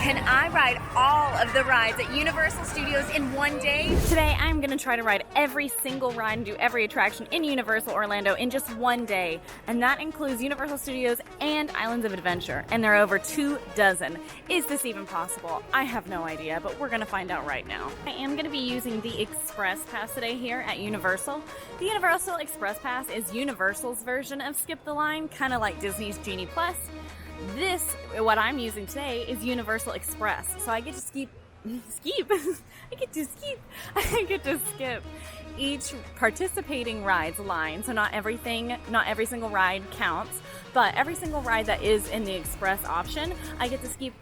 Can I ride all of the rides at Universal Studios in one day? Today I'm going to try to ride every single ride and do every attraction in Universal Orlando in just one day. And that includes Universal Studios and Islands of Adventure. And there are over 24. Is this even possible? I have no idea, but we're going to find out right now. I am going to be using the Express Pass today here at Universal. The Universal Express Pass is Universal's version of Skip the Line, kind of like Disney's Genie Plus. This, what I'm using today, is Universal Express. So I get to skip each participating ride's line. So not every single ride counts, but every single ride that is in the Express option, I get to skip,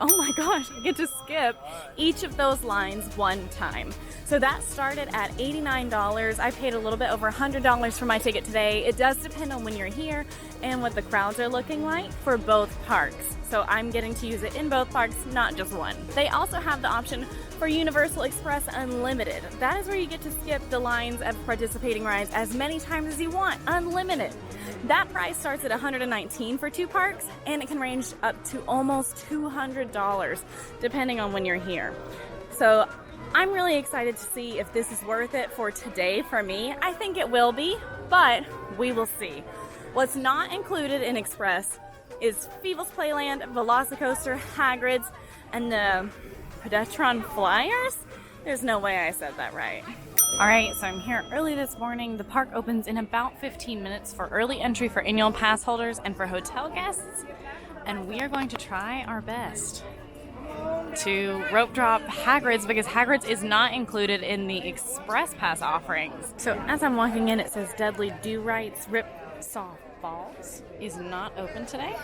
oh my gosh, I get to skip each of those lines one time. So that started at $89. I paid a little bit over $100 for my ticket today. It does depend on when you're here and what the crowds are looking like for both parks. So I'm getting to use it in both parks, not just one. They also have the option for Universal Express Unlimited. That is where you get to skip the lines of participating rides as many times as you want, unlimited. That price starts at $119 for two parks, and it can range up to almost $200 depending on when you're here. So I'm really excited to see if this is worth it for today for me. I think it will be, but we will see. What's not included in Express is Feebles Playland, Velocicoaster, Hagrid's, and the Pedetron Flyers? There's no way I said that right. Alright, so I'm here early this morning. The park opens in about 15 minutes for early entry for annual pass holders and for hotel guests. And we are going to try our best to rope drop Hagrid's because Hagrid's is not included in the Express Pass offerings. So as I'm walking in, it says Deadly Do-Rights Rip Soft Balls is not open today.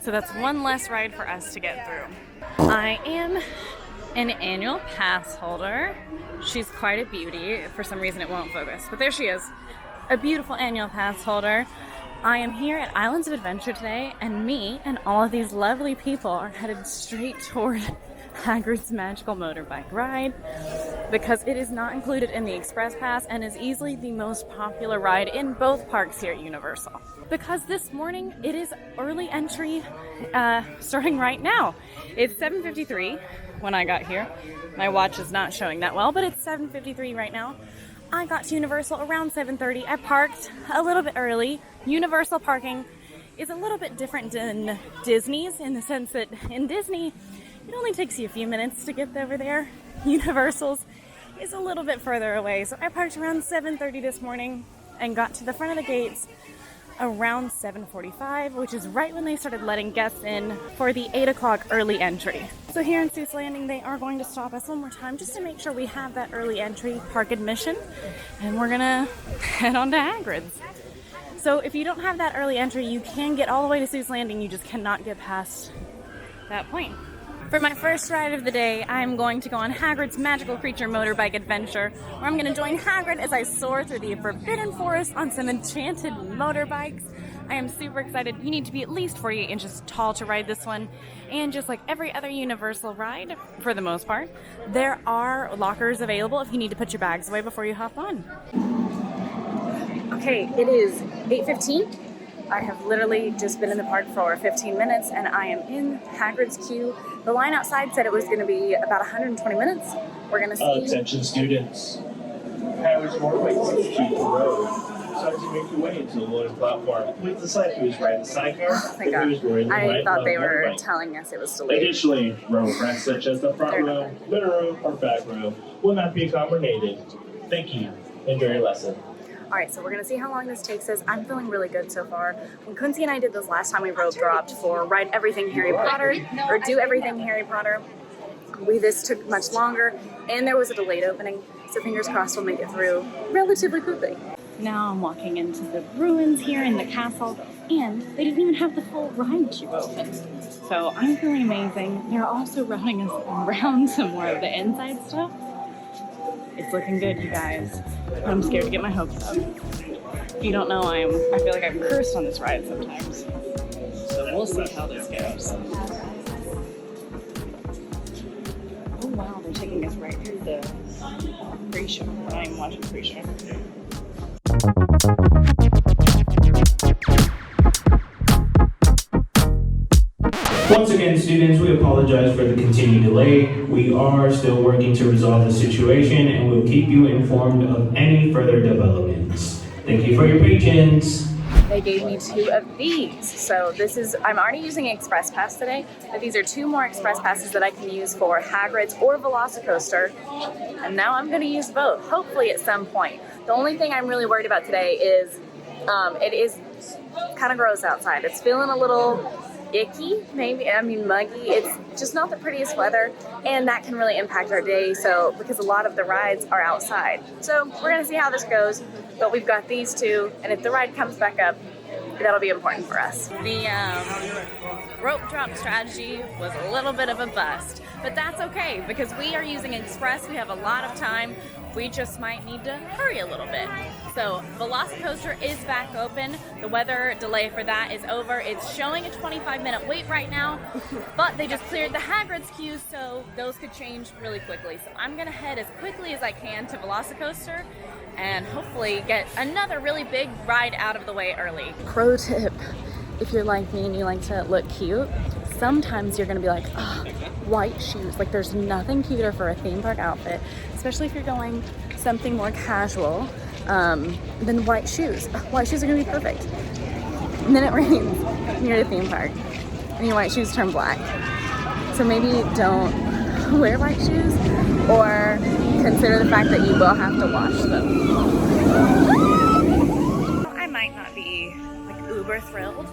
So that's one less ride for us to get through. I am an annual pass holder. She's quite a beauty. For some reason it won't focus, but there she is. A beautiful annual pass holder. I am here at Islands of Adventure today, and me and all of these lovely people are headed straight toward Hagrid's Magical Motorbike Ride because it is not included in the Express Pass and is easily the most popular ride in both parks here at Universal. Because this morning it is early entry starting right now. It's 7:53 when I got here. My watch is not showing that well, but it's 7:53 right now. I got to Universal around 7:30. I parked a little bit early. Universal parking is a little bit different than Disney's in the sense that in Disney, it only takes you a few minutes to get over there. Universal's is a little bit further away. So I parked around 7:30 this morning and got to the front of the gates around 7:45, which is right when they started letting guests in for the 8 o'clock early entry. So here in Seuss Landing, they are going to stop us one more time just to make sure we have that early entry park admission, and we're gonna head on to Hagrid's. So if you don't have that early entry, you can get all the way to Seuss Landing, you just cannot get past that point. For my first ride of the day, I'm going to go on Hagrid's Magical Creature Motorbike Adventure, where I'm going to join Hagrid as I soar through the Forbidden Forest on some enchanted motorbikes. I am super excited. You need to be at least 48 inches tall to ride this one. And just like every other Universal ride, for the most part, there are lockers available if you need to put your bags away before you hop on. Okay, it is 8:15. I have literally just been in the park for 15 minutes and I am in Hagrid's queue. The line outside said it was going to be about 120 minutes. We're going to see. Attention students. Hagrid's motorbike is to the road. So as you make your way into the loading platform, please decide who's riding the sidecar and who's wearing the I thought they were telling us it was delayed. Additionally, row racks such as the front row, middle row, or back row will not be accommodated. Thank you. Enjoy your lesson. Alright, so we're going to see how long this takes us. I'm feeling really good so far. When Quincy and I did this last time, we rope dropped for Ride Everything Harry Potter, or Do Everything Harry Potter. This took much longer, and there was a delayed opening, so fingers crossed we'll make it through relatively quickly. Now I'm walking into the ruins here in the castle, and they didn't even have the full ride queue open. So I'm feeling amazing. They're also running us around some more of the inside stuff. It's looking good, you guys. I'm scared to get my hopes up. If you don't know, I feel like I'm cursed on this ride sometimes. So we'll see how this goes. Oh wow, they're taking us right through the pre-show. I'm watching pre-show. Once again, students, we apologize for the continued delay. We are still working to resolve the situation and we'll keep you informed of any further developments. Thank you for your patience. They gave me 2 of these. So this is, I'm already using Express Pass today, but these are 2 more Express Passes that I can use for Hagrid's or Velocicoaster. And now I'm gonna use both, hopefully at some point. The only thing I'm really worried about today is it is kind of gross outside. It's feeling a little icky, muggy. It's just not the prettiest weather, and that can really impact our day. So, because a lot of the rides are outside. So we're gonna see how this goes, but we've got these 2, and if the ride comes back up, that'll be important for us. The rope drop strategy was a little bit of a bust, but that's okay because we are using Express. We have a lot of time. We just might need to hurry a little bit. So Velocicoaster is back open. The weather delay for that is over. It's showing a 25-minute wait right now, but they just cleared the Hagrid's queues, so those could change really quickly. So I'm gonna head as quickly as I can to Velocicoaster and hopefully get another really big ride out of the way early. Pro tip, if you're like me and you like to look cute, sometimes you're gonna be like, oh, white shoes. Like there's nothing cuter for a theme park outfit, especially if you're going something more casual than white shoes. White shoes are gonna be perfect. And then it rains and you're at a theme park and your white shoes turn black. So maybe don't wear white shoes or consider the fact that you will have to wash them. I might not be like uber thrilled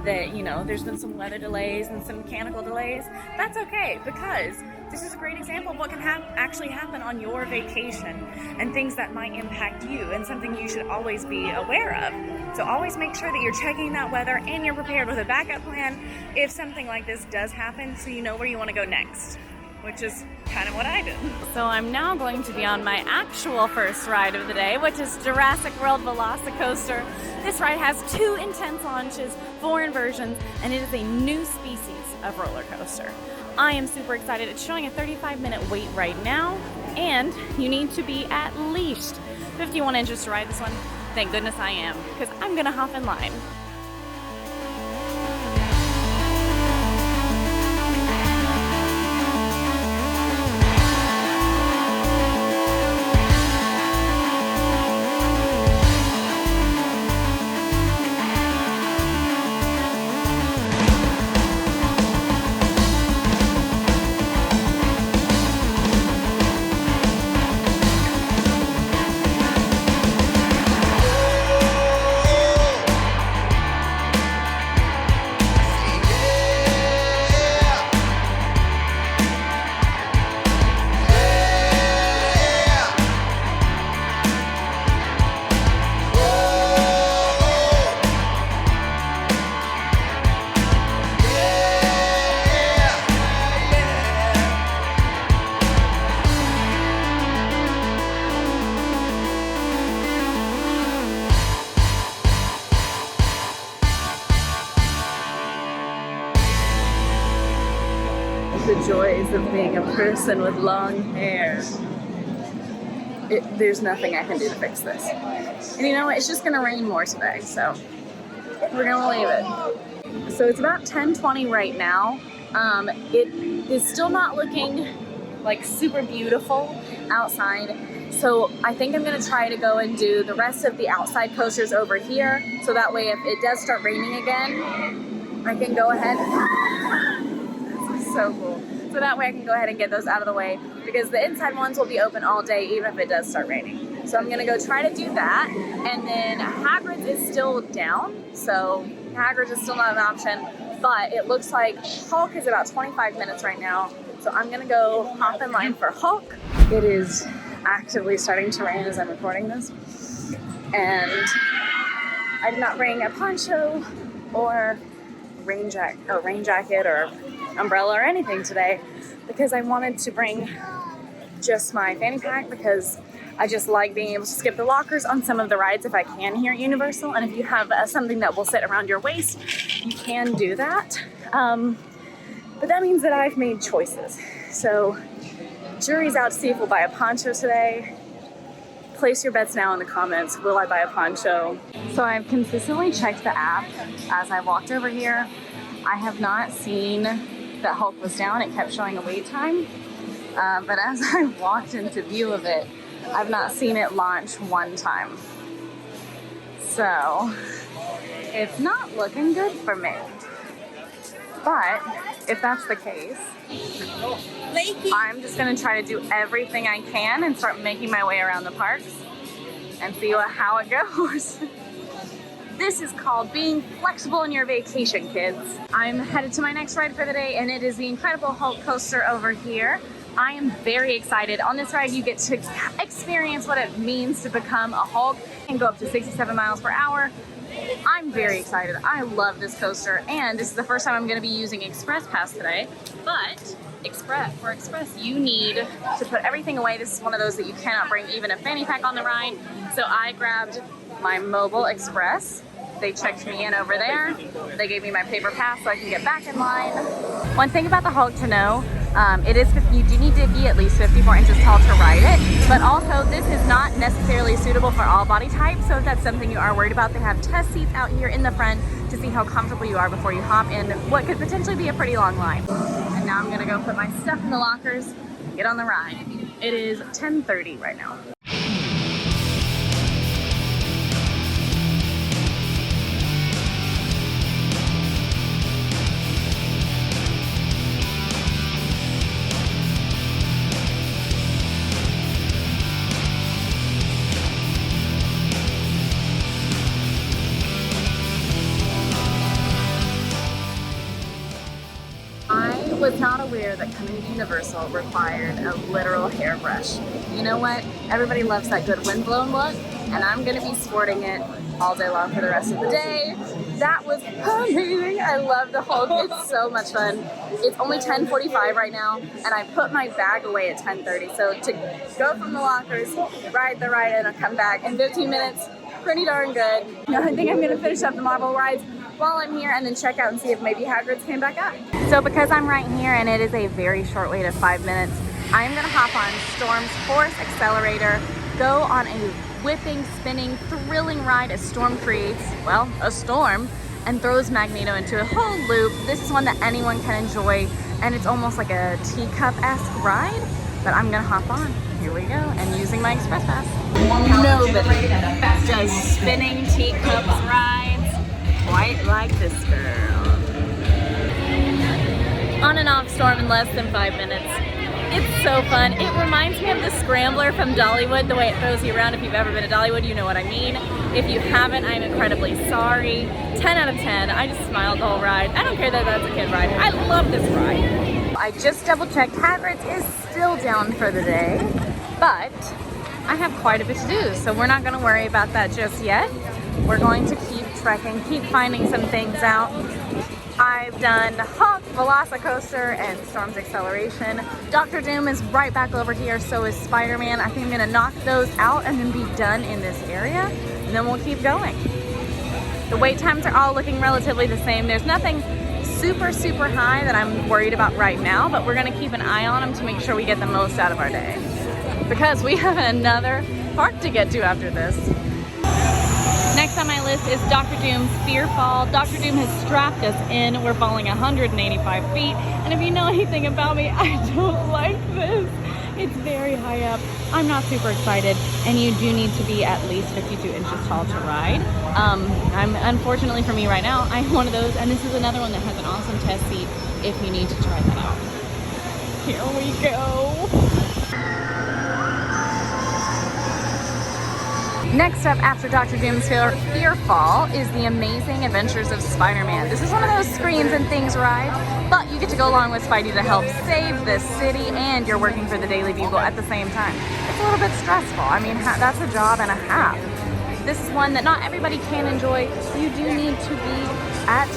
that, you know, there's been some weather delays and some mechanical delays. That's okay, because this is a great example of what can actually happen on your vacation and things that might impact you and something you should always be aware of. So always make sure that you're checking that weather and you're prepared with a backup plan if something like this does happen, so you know where you want to go next, which is kind of what I did. So I'm now going to be on my actual first ride of the day, which is Jurassic World Velocicoaster. This ride has 2 intense launches, 4 inversions, and it is a new species of roller coaster. I am super excited. It's showing a 35-minute wait right now, and you need to be at least 51 inches to ride this one. Thank goodness I am, because I'm gonna hop in line. The joys of being a person with long hair. There's nothing I can do to fix this. And you know what? It's just gonna rain more today, so we're gonna leave it. So it's about 10:20 right now. It is still not looking like super beautiful outside. So I think I'm gonna try to go and do the rest of the outside coasters over here. So that way if it does start raining again, I can go ahead. This is so cool. So that way I can go ahead and get those out of the way, because the inside ones will be open all day even if it does start raining. So I'm gonna go try to do that. And then Hagrid's is still down. So Hagrid's is still not an option, but it looks like Hulk is about 25 minutes right now. So I'm gonna go hop in line for Hulk. It is actively starting to rain as I'm recording this. And I did not bring a poncho or rain jacket or umbrella or anything today, because I wanted to bring just my fanny pack, because I just like being able to skip the lockers on some of the rides if I can here at Universal. And if you have something that will sit around your waist, you can do that. But that means that I've made choices. So jury's out to see if we'll buy a poncho today. Place your bets now in the comments. Will I buy a poncho? So I've consistently checked the app as I walked over here. I have not seen that Hulk was down, it kept showing a wait time. But as I walked into view of it, I've not seen it launch one time. So it's not looking good for me. But if that's the case, I'm just gonna try to do everything I can and start making my way around the parks and see how it goes. This is called being flexible in your vacation, kids. I'm headed to my next ride for the day, and it is the Incredible Hulk coaster over here. I am very excited. On this ride, you get to experience what it means to become a Hulk and go up to 67 miles per hour. I'm very excited. I love this coaster, and this is the first time I'm gonna be using Express Pass today. But for Express, you need to put everything away. This is one of those that you cannot bring even a fanny pack on the ride. So I grabbed my mobile Express. They checked me in over there. They gave me my paper pass so I can get back in line. One thing about the Hulk to know, you do need to be at least 54 inches tall to ride it, but also this is not necessarily suitable for all body types, so if that's something you are worried about, they have test seats out here in the front to see how comfortable you are before you hop in what could potentially be a pretty long line. And now I'm gonna go put my stuff in the lockers, get on the ride. It is 10:30 right now. I was not aware that coming to Universal required a literal hairbrush. You know what? Everybody loves that good windblown look, and I'm gonna be sporting it all day long for the rest of the day. That was amazing. I love the Hulk. It's so much fun. It's only 10:45 right now, and I put my bag away at 10:30. So to go from the lockers, ride the ride, and I'll come back in 15 minutes, pretty darn good. Now I think I'm gonna finish up the Marvel rides while I'm here and then check out and see if maybe Hagrid's came back up. So because I'm right here and it is a very short wait of 5 minutes, I'm gonna hop on Storm's Force Accelerator, go on a whipping, spinning, thrilling ride as Storm creates, well, a storm, and throws Magneto into a whole loop. This is one that anyone can enjoy, and it's almost like a teacup-esque ride, but I'm gonna hop on. Here we go, and using my Express Pass. Nobody does spinning teacups rides quite like this girl. On and off Storm in less than 5 minutes. It's so fun. It reminds me of the Scrambler from Dollywood, the way it throws you around. If you've ever been to Dollywood, you know what I mean. If you haven't, I'm incredibly sorry. 10 out of 10. I just smiled the whole ride. I don't care that that's a kid ride. I love this ride. I just double checked. Hagrid's is still down for the day, but I have quite a bit to do, so we're not going to worry about that just yet. We're going to keep trekking, keep finding some things out. I've done Hulk, Velocicoaster, and Storm's Acceleration. Doctor Doom is right back over here, so is Spider-Man. I think I'm gonna knock those out and then be done in this area, and then we'll keep going. The wait times are all looking relatively the same. There's nothing super, super high that I'm worried about right now, but we're gonna keep an eye on them to make sure we get the most out of our day. Because we have another park to get to after this. Next on my list is Dr. Doom's Fear Fall. Dr. Doom has strapped us in. We're falling 185 feet. And if you know anything about me, I don't like this. It's very high up. I'm not super excited. And you do need to be at least 52 inches tall to ride. Unfortunately for me right now, I'm one of those. And this is another one that has an awesome test seat if you need to try that out. Here we go. Next up after Dr. Doom's Fear Fall is The Amazing Adventures of Spider-Man. This is one of those screens and things ride, but you get to go along with Spidey to help save the city, and you're working for the Daily Bugle at the same time. It's a little bit stressful. I mean, that's a job and a half. This is one that not everybody can enjoy. You do need to be at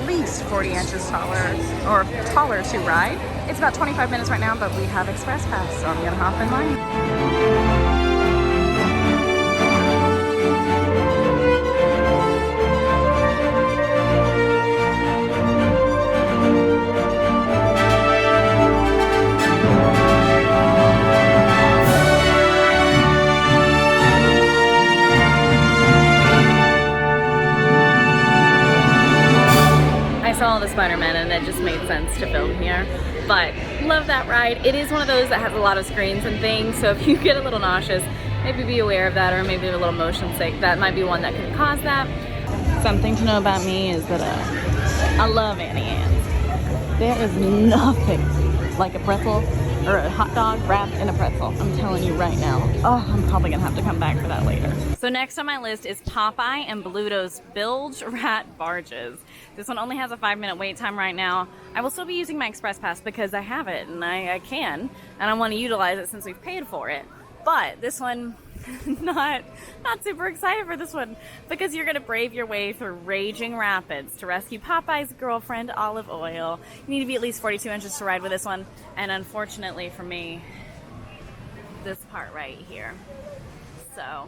least 40 inches taller or taller to ride. It's about 25 minutes right now, but we have Express Pass, so I'm gonna hop in line. I saw the Spider-Man and it just made sense to film here. love that ride. It is one of those that has a lot of screens and things, so if you get a little nauseous, maybe be aware of that, or maybe a little motion sick. That might be one that can cause that. Something to know about me is that I love Annie Ann's. There is nothing like a pretzel or a hot dog wrapped in a pretzel. I'm telling you right now. Oh, I'm probably gonna have to come back for that later. So next on my list is Popeye and Bluto's Bilge Rat Barges. This one only has a 5-minute wait time right now. I will still be using my Express Pass because I have it and I can, and I want to utilize it since we've paid for it. But this one, not super excited for this one, because you're gonna brave your way through raging rapids to rescue Popeye's girlfriend, Olive Oil. You need to be at least 42 inches to ride with this one, and unfortunately for me, this part right here. So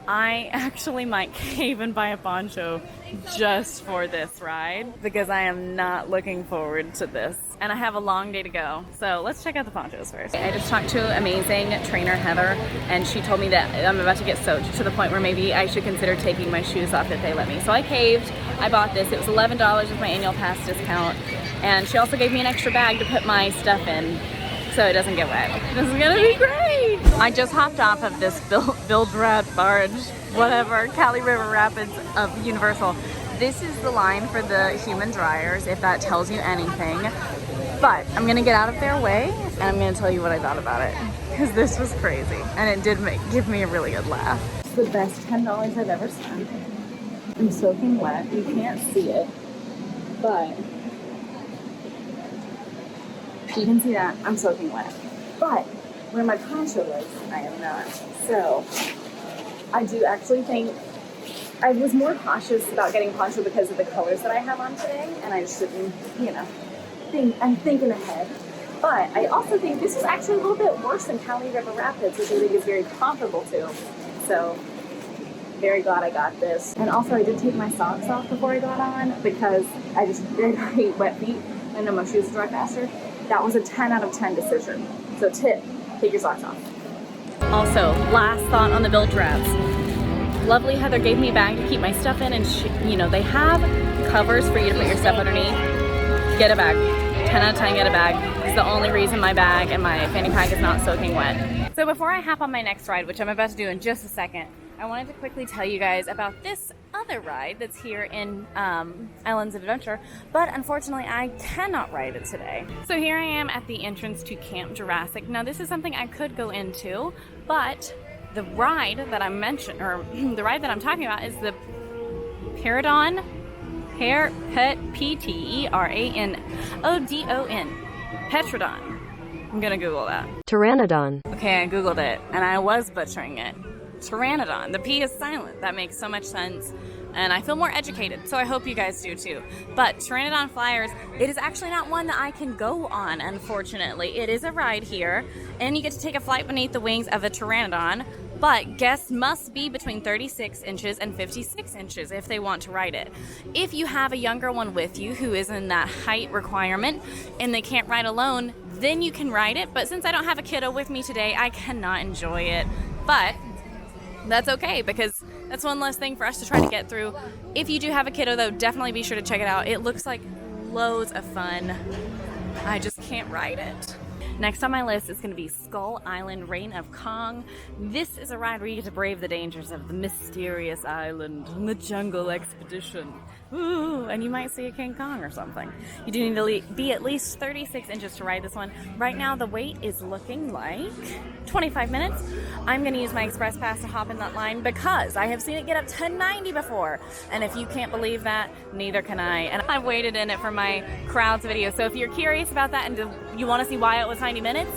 I actually might cave and buy a poncho just for this ride, because I am not looking forward to this. And I have a long day to go. So let's check out the ponchos first. I just talked to amazing trainer Heather, and she told me that I'm about to get soaked to the point where maybe I should consider taking my shoes off if they let me. So I caved, I bought this. It was $11 with my annual pass discount. And she also gave me an extra bag to put my stuff in so it doesn't get wet. This is gonna be great. I just hopped off of this Bilge Rat Barge, whatever, Cali River Rapids of Universal. This is the line for the human dryers, if that tells you anything. But I'm gonna get out of their way and I'm gonna tell you what I thought about it, because this was crazy and it did give me a really good laugh. It's the best $10 I've ever spent. I'm soaking wet, you can't see it, but you can see that I'm soaking wet. But where my poncho is, I am not. So I do actually think I was more cautious about getting poncho because of the colors that I have on today, and I just didn't, you know, I'm thinking ahead. But I also think this is actually a little bit worse than Cali River Rapids, which I think is very comparable to. So very glad I got this. And also I did take my socks off before I got on, because I hate wet feet. I know my shoes dry faster. That was a 10 out of 10 decision. So tip, take your socks off. Also, last thought on the Bilge Rats. Lovely Heather gave me a bag to keep my stuff in, and you know, they have covers for you to put your stuff underneath. Get a bag. 10 out of 10, get a bag. It's the only reason my bag and my fanny pack is not soaking wet. So before I hop on my next ride, which I'm about to do in just a second, I wanted to quickly tell you guys about this other ride that's here in Ellen's Adventure, but unfortunately I cannot ride it today. So here I am at the entrance to Camp Jurassic. Now this is something I could go into, but the ride that I mentioned, or the ride that I'm talking about, is the Peterodon, P-T-E-R-A-N-O-D-O-N, Petrodon. I'm gonna Google that. Pteranodon. Okay, I Googled it, and I was butchering it. Pteranodon. The P is silent. That makes so much sense. And I feel more educated, so I hope you guys do too. But Pteranodon Flyers, it is actually not one that I can go on, unfortunately. It is a ride here, and you get to take a flight beneath the wings of a Pteranodon, but guests must be between 36 inches and 56 inches if they want to ride it. If you have a younger one with you who is in that height requirement and they can't ride alone, then you can ride it. But since I don't have a kiddo with me today, I cannot enjoy it. But that's okay, because that's one less thing for us to try to get through. If you do have a kiddo though, definitely be sure to check it out. It looks like loads of fun. I just can't ride it. Next on my list is going to be Skull Island Reign of Kong. This is a ride where you get to brave the dangers of the mysterious island and the jungle expedition. Ooh, and you might see a King Kong or something. You do need to be at least 36 inches to ride this one. Right now the wait is looking like 25 minutes. I'm going to use my Express Pass to hop in that line because I have seen it get up to 90 before. And if you can't believe that, neither can I. And I've waited in it for my crowds video. So if you're curious about that and you want to see why it was 90 minutes,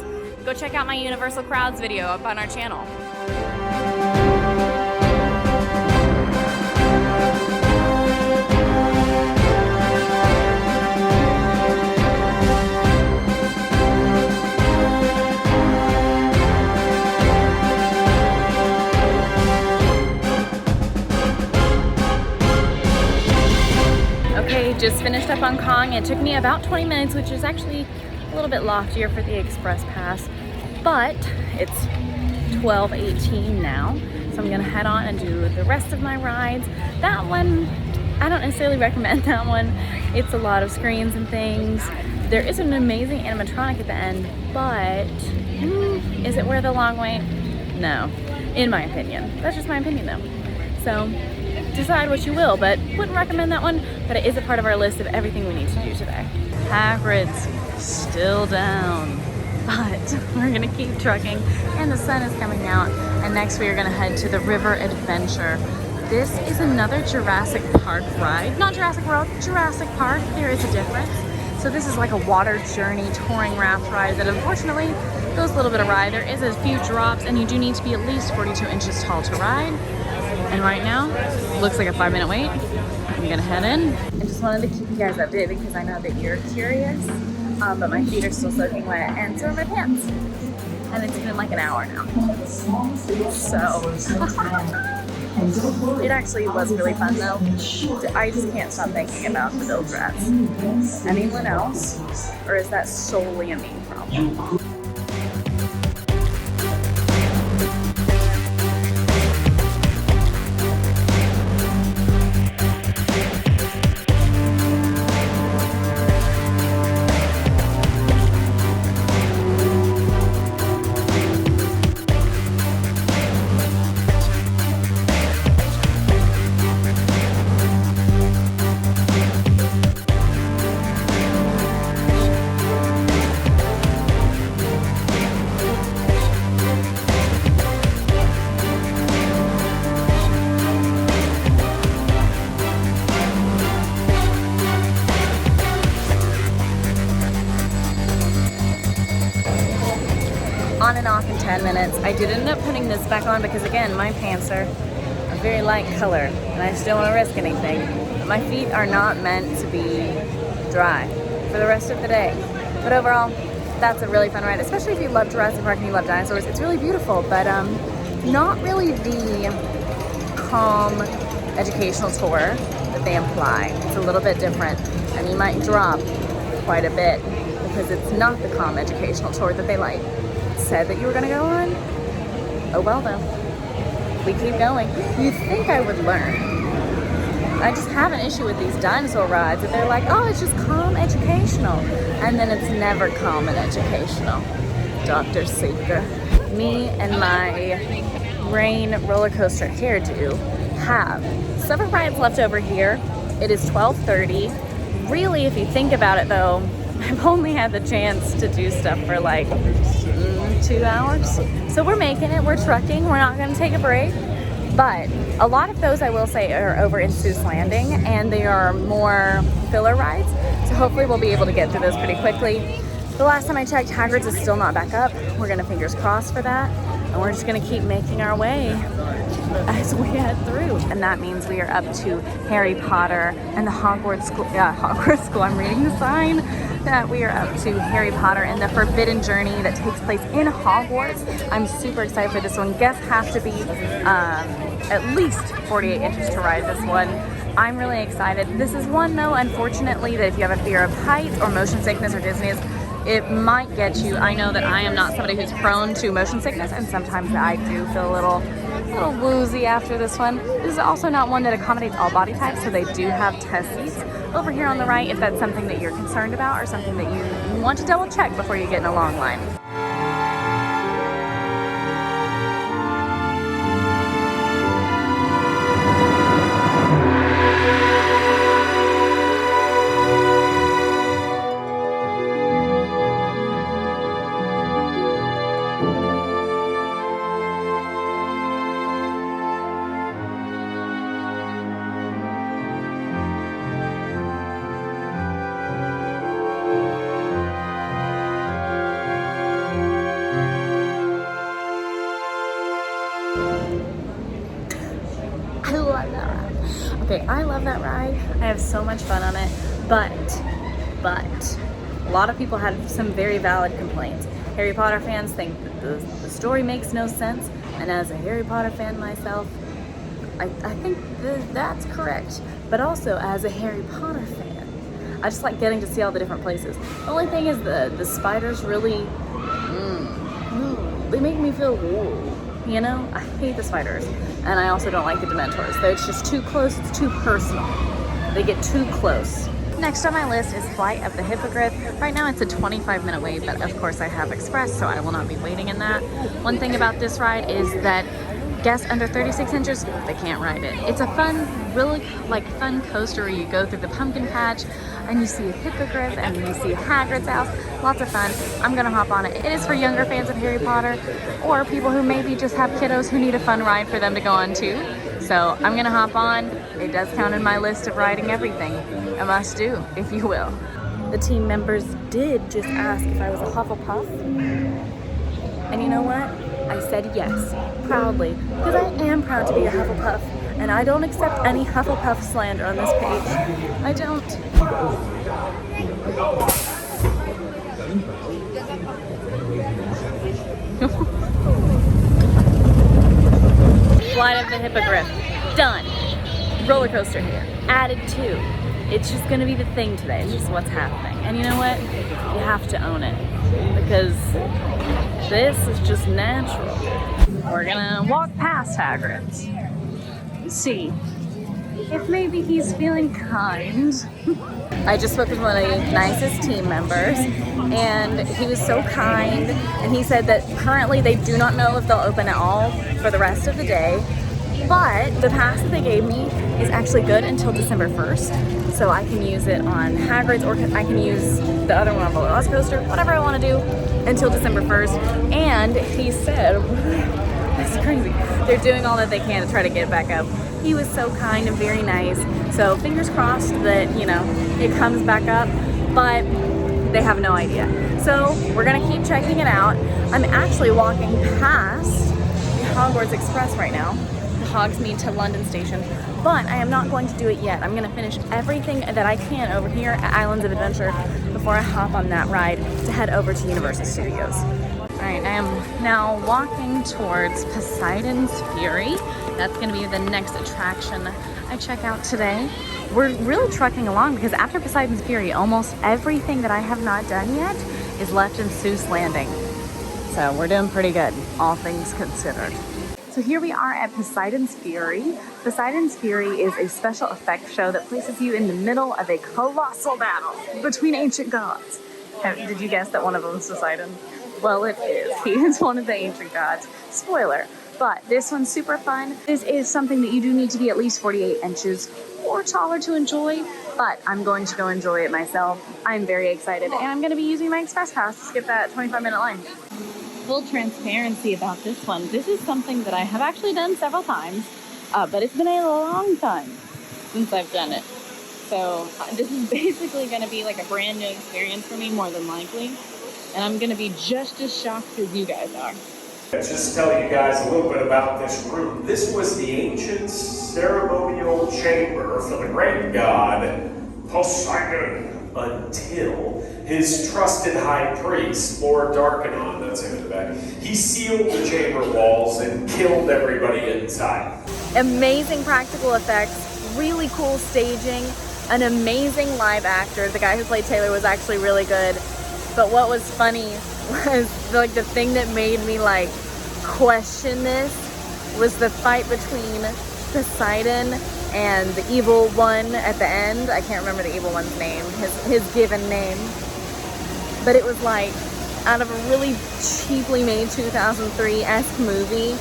go check out my Universal Crowds video up on our channel. Okay, just finished up on Kong. It took me about 20 minutes, which is actually a little bit loftier for the Express Pass, but it's 12:18 now, so I'm gonna head on and do the rest of my rides. That one, I don't necessarily recommend that one. It's a lot of screens and things, There is an amazing animatronic at the end, but is it worth a long wait? No, in my opinion. That's just my opinion though. So decide what you will, but wouldn't recommend that one, but it is a part of our list of everything we need to do today. Hagrid's still down, but we're gonna keep trucking and the sun is coming out, and next we are gonna head to the River Adventure. This is another Jurassic Park ride. Not Jurassic World, Jurassic Park. There is a difference. So this is like a water journey touring raft ride that unfortunately goes a little bit awry. There is a few drops and you do need to be at least 42 inches tall to ride. And right now, looks like a 5-minute wait. I'm gonna head in. I just wanted to keep you guys updated because I know that you're curious, but my feet are still soaking wet and so are my pants. And it's been like an hour now. So, it actually was really fun though. I just can't stop thinking about the bilge rats. Anyone else? Or is that solely a me problem? On and off in 10 minutes. I did end up putting this back on because again, my pants are a very light color and I just don't want to risk anything. But my feet are not meant to be dry for the rest of the day. But overall, that's a really fun ride, especially if you love Jurassic Park and you love dinosaurs. It's really beautiful, but not really the calm educational tour that they imply. It's a little bit different and you might drop quite a bit because it's not the calm educational tour that they said that you were gonna go on. Oh well though, we keep going. You'd think I would learn. I just have an issue with these dinosaur rides that they're like, oh, it's just calm educational, and then it's never calm and educational. Dr. Seeker. Me and my rain roller coaster hairdo have several rides left over here. It is 12:30. Really, if you think about it though, I've only had the chance to do stuff for like 2 hours. So we're making it, we're trucking, we're not gonna take a break. But a lot of those I will say are over in Seuss Landing and they are more filler rides. So hopefully we'll be able to get through those pretty quickly. The last time I checked, Hagrid's is still not back up. We're gonna fingers crossed for that. And we're just gonna keep making our way as we head through. And that means we are up to Harry Potter and the Hogwarts School. Yeah, Hogwarts School, I'm reading the sign. That we are up to Harry Potter and the Forbidden Journey that takes place in Hogwarts. I'm super excited for this one. Guests have to be at least 48 inches to ride this one. I'm really excited. This is one though, unfortunately, that if you have a fear of heights or motion sickness or dizziness, it might get you. I know that I am not somebody who's prone to motion sickness and sometimes I do feel a little woozy after this one. This is also not one that accommodates all body types, so they do have test seats over here on the right if that's something that you're concerned about or something that you want to double check before you get in a long line. Okay, I love that ride. I have so much fun on it, but a lot of people had some very valid complaints. Harry Potter fans think that the story makes no sense, and as a Harry Potter fan myself, I think that's correct. But also as a Harry Potter fan, I just like getting to see all the different places. The only thing is the spiders really, they make me feel ooh. You know, I hate the spiders, and I also don't like the Dementors. It's just too close, it's too personal. They get too close. Next on my list is Flight of the Hippogriff. Right now it's a 25-minute wait, but of course I have Express, so I will not be waiting in that. One thing about this ride is that guests under 36 inches, they can't ride it. It's a fun, really fun coaster where you go through the pumpkin patch and you see a hippogriff and you see Hagrid's house. Lots of fun. I'm gonna hop on it. It is for younger fans of Harry Potter or people who maybe just have kiddos who need a fun ride for them to go on too. So I'm gonna hop on. It does count in my list of riding everything. A must do, if you will. The team members did just ask if I was a Hufflepuff. And you know what? I said yes, proudly, because I am proud to be a Hufflepuff. And I don't accept any Hufflepuff slander on this page. I don't. Flight of the Hippogriff. Done. Roller coaster here. Added to. It's just gonna be the thing today. It's just what's happening. And you know what? You have to own it. Because this is just natural. We're gonna walk past Hagrid's. See if maybe he's feeling kind. I just spoke with one of the nicest team members and he was so kind, and he said that currently they do not know if they'll open at all for the rest of the day, but the pass that they gave me is actually good until December 1st, so I can use it on Hagrid's or I can use the other one on Velocicoaster, whatever I want to do, until December 1st. And he said, it's crazy, they're doing all that they can to try to get back up. He was so kind and very nice, so fingers crossed that, you know, it comes back up, but they have no idea. So we're gonna keep checking it out. I'm actually walking past the Hogwarts Express right now, the Hogsmeade to London station, but I am not going to do it yet. I'm gonna finish everything that I can over here at Islands of Adventure before I hop on that ride to head over to Universal Studios. All right, I am now walking towards Poseidon's Fury. That's gonna be the next attraction I check out today. We're really trucking along because after Poseidon's Fury, almost everything that I have not done yet is left in Seuss Landing. So we're doing pretty good, all things considered. So here we are at Poseidon's Fury. Poseidon's Fury is a special effects show that places you in the middle of a colossal battle between ancient gods. Did you guess that one of them is Poseidon? Well, it is. He is one of the ancient gods. Spoiler. But this one's super fun. This is something that you do need to be at least 48 inches or taller to enjoy, but I'm going to go enjoy it myself. I'm very excited, and I'm going to be using my Express Pass to skip that 25-minute line. Full transparency about this one. This is something that I have actually done several times, but it's been a long time since I've done it. So this is basically going to be like a brand new experience for me, more than likely, and I'm going to be just as shocked as you guys are. Just tell you guys a little bit about this room. This was the ancient ceremonial chamber for the great god Poseidon until his trusted high priest, Lord Darkanon, that's him in the back, he sealed the chamber walls and killed everybody inside. Amazing practical effects, really cool staging, an amazing live actor. The guy who played Taylor was actually really good. But what was funny was like the thing that made me like question this was the fight between Poseidon and the evil one at the end. I can't remember the evil one's name, his given name. But it was like out of a really cheaply made 2003-esque movie.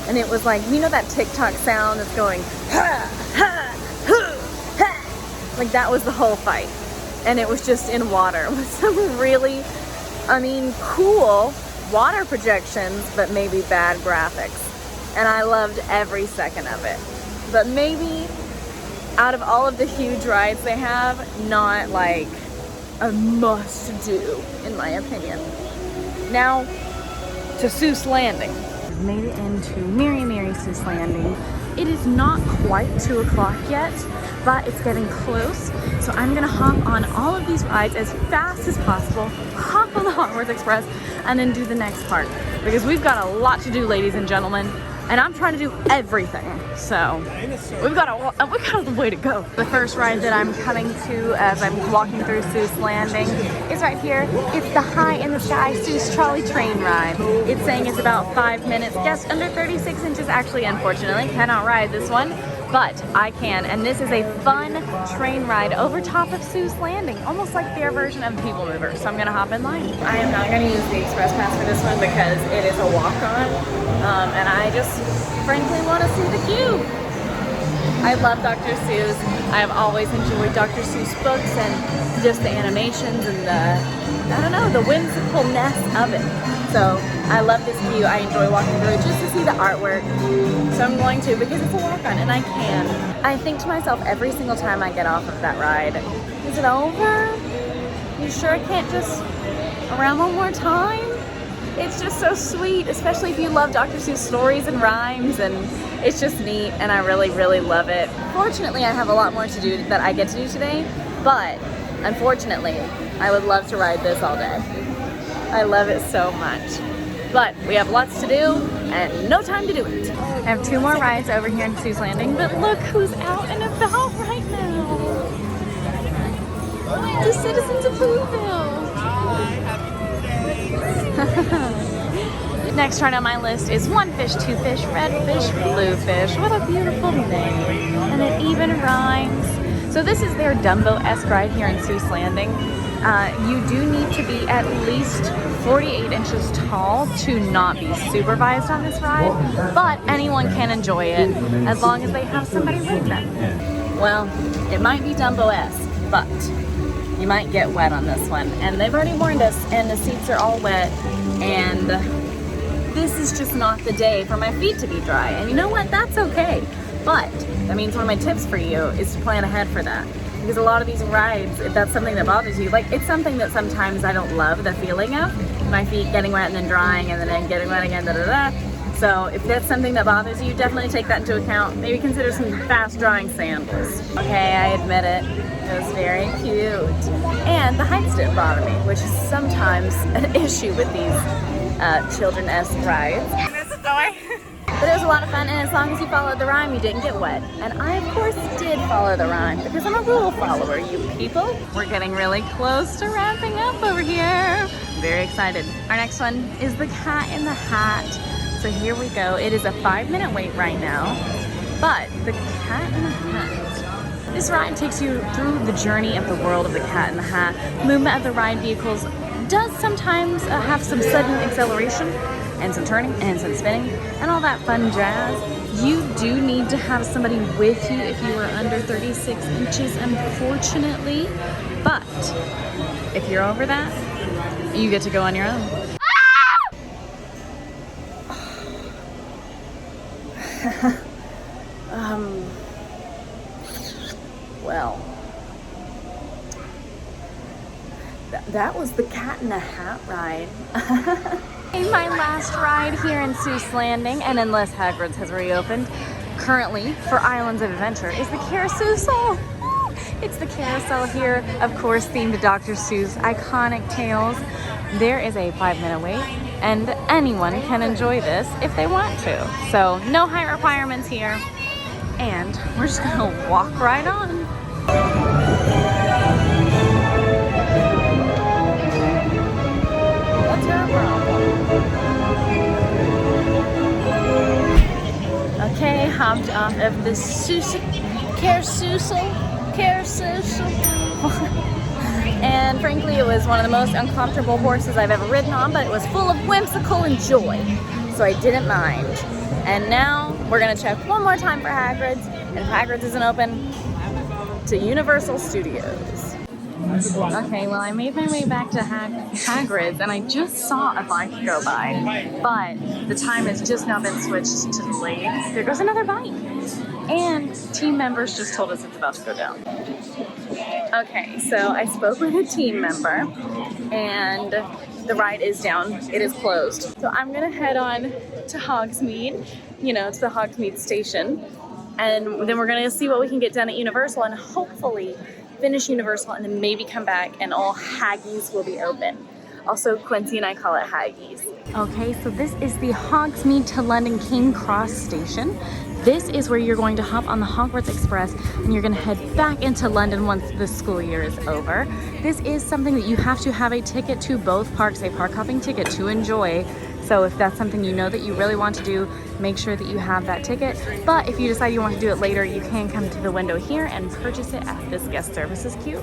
And it was like, you know that TikTok sound that's going, ha, ha, ha, ha. Like that was the whole fight. And it was just in water with some really, I mean, cool water projections, but maybe bad graphics. And I loved every second of it. But maybe out of all of the huge rides they have, not like a must do, in my opinion. Now to Seuss Landing. I've made it into Merry Seuss Landing. It is not quite 2 o'clock yet, but it's getting close. So I'm gonna hop on all of these rides as fast as possible, hop on the Hogwarts Express, and then do the next part. Because we've got a lot to do, ladies and gentlemen, and I'm trying to do everything. So we've got a way to go. The first ride that I'm coming to as I'm walking through Seuss Landing is right here. It's the High in the Sky Seuss Trolley Train ride. It's saying it's about 5 minutes. Guests under 36 inches actually, unfortunately, cannot ride this one. but I can, and this is a fun train ride over top of Seuss Landing, almost like their version of the People Mover. So I'm gonna hop in line. I am not gonna use the express pass for this one because it is a walk-on, and I just frankly want to see the cube. I love Dr. Seuss. I have always enjoyed Dr. Seuss books and just the animations and the, I don't know, the whimsicalness of it. So I love this queue. I enjoy walking through it just to see the artwork. So I'm going to because it's a walk-on and I can. I think to myself every single time I get off of that ride, is it over? You sure I can't just around one more time? It's just so sweet, especially if you love Dr. Seuss stories and rhymes, and it's just neat, and I really, really love it. Fortunately, I have a lot more to do that I get to do today, but unfortunately, I would love to ride this all day. I love it so much. But we have lots to do and no time to do it. I have 2 more rides over here in Seuss Landing, but look who's out and about right now. The citizens of Whoville. Next ride on my list is 1 fish, 2 fish, red fish, blue fish. What a beautiful name. And it even rhymes. So this is their Dumbo-esque ride here in Seuss Landing. You do need to be at least 48 inches tall to not be supervised on this ride, but anyone can enjoy it as long as they have somebody with them. Well, it might be Dumbo-esque, but you might get wet on this one. And they've already warned us, and the seats are all wet, and this is just not the day for my feet to be dry. And you know what? That's okay. But that means one of my tips for you is to plan ahead for that. Because a lot of these rides, if that's something that bothers you, like it's something that sometimes I don't love the feeling of, my feet getting wet and then drying and then getting wet again, So if that's something that bothers you, definitely take that into account. Maybe consider some fast drying sandals. Okay, I admit it. It was very cute. And the heights didn't bother me, which is sometimes an issue with these children-esque rides. But it was a lot of fun, and as long as you followed the rhyme, you didn't get wet. And I, of course, did follow the rhyme because I'm a rule follower, you people. We're getting really close to wrapping up over here. Very excited. Our next one is the Cat in the Hat. So here we go. It is a 5-minute wait right now, but the Cat in the Hat. This ride takes you through the journey of the world of the Cat in the Hat. Movement of the ride vehicles does sometimes have some sudden acceleration, and some turning and some spinning and all that fun jazz. You do need to have somebody with you if you are under 36 inches, unfortunately. But if you're over that, you get to go on your own. Well, that was the Cat in the Hat ride. My last ride here in Seuss Landing, and unless Hagrid's has reopened, currently for Islands of Adventure, is the carousel. It's the carousel here, of course, themed to Dr. Seuss iconic tales. There is a 5-minute wait, and anyone can enjoy this if they want to. So no height requirements here, and we're just gonna walk right on. What's your problem? Okay, hopped off of the carousel. And frankly, it was one of the most uncomfortable horses I've ever ridden on, but it was full of whimsical and joy, so I didn't mind. And now we're gonna check one more time for Hagrid's, and if Hagrid's isn't open, to Universal Studios. Okay, well, I made my way back to Hagrid's, and I just saw a bike go by, but the time has just now been switched to delayed. There goes another bike. And team members just told us it's about to go down. Okay, so I spoke with a team member, and the ride is down. It is closed. So I'm gonna head on to Hogsmeade, to the Hogsmeade station, and then we're gonna see what we can get done at Universal, and hopefully finish Universal, and then maybe come back and all Haggies will be open. Also, Quincy and I call it Haggies. Okay, so this is the Hogsmeade to London King Cross station. This is where you're going to hop on the Hogwarts Express and you're going to head back into London once the school year is over. This is something that you have to have a ticket to both parks, a park hopping ticket to enjoy. So if that's something you know that you really want to do, make sure that you have that ticket. But if you decide you want to do it later, you can come to the window here and purchase it at this guest services queue.